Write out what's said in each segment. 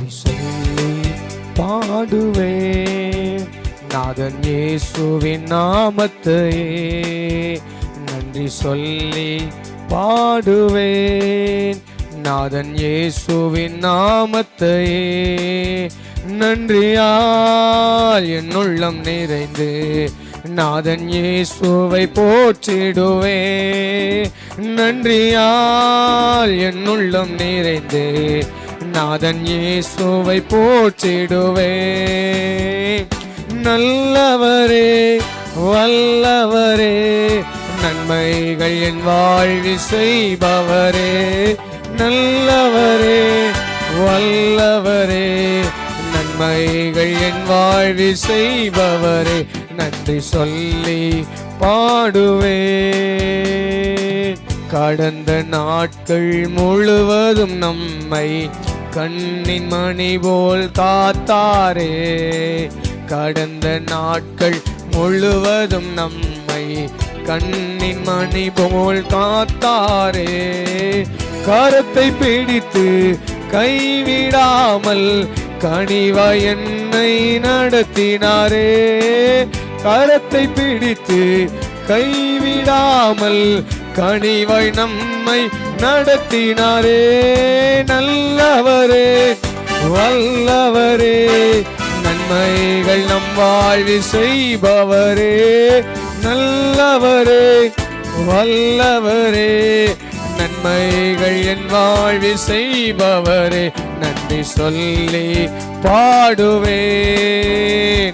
நன்றி சொல்லி பாடுவேன் நாதன் இயேசுவின் நாமத்தையே. நன்றி சொல்லி பாடுவேன் நாதன் இயேசுவின் நாமத்தையே. நன்றியால் என் உள்ளம் நிறைந்து நாதன் இயேசுவை போற்றிடுவே. நன்றியால் என் உள்ளம் நிறைந்து நாதன் இயேசுவை போற்றிடுவே. நல்லவரே வல்லவரே நன்மைகள் என் வாழ்வில் செய்பவரே. நல்லவரே வல்லவரே நன்மைகள் என் வாழ்வில் செய்பவரே. நன்றி சொல்லி பாடுவேன். கடந்த நாட்கள் முழுவதும் நம்மை கண்ணின் மணி போல் காத்தாரே. கடந்த நாட்கள் முழுவதும் நம்மை கண்ணின் மணி போல் காத்தாரே. கரத்தை பிடித்து கைவிடாமல் கனிவாய் என்னை நடத்தினாரே. கரத்தை பிடித்து கைவிடாமல் கனிவாய் நம்மை நடத்தினாரே. நல்லவரே வல்லவரே நன்மைகள் நம் வாழ்வில் செய்பவரே. நல்லவரே வல்லவரே நன்மைகள் என் வாழ்வில் செய்பவரே. நன்றி சொல்லி பாடுவே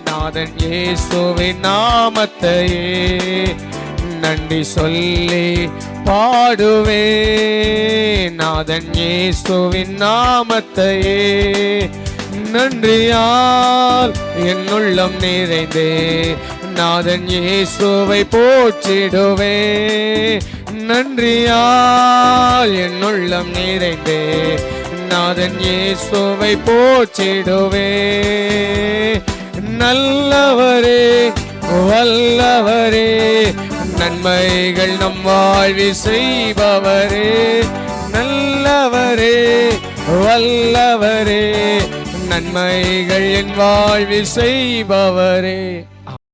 நாதன் இயேசுவின் நாமத்தையே. நன்றி சொல்லி பாடுவே நாதன் இயேசுவின் நாமத்தையே. நன்றியால் என் உள்ளம் நிறைந்தே நாதன் இயேசுவை போற்றிடுவே. நன்றியால் என் உள்ளம் நிறைந்தே நாதன் இயேசுவை போற்றிடுவே. நல்லவரே வல்லவரே நன்மைகள் நம் வாழ்வில் செய்பவரே. நல்லவரே வல்லவரே நன்மைகள் என் வாழ்வில் செய்பவரே.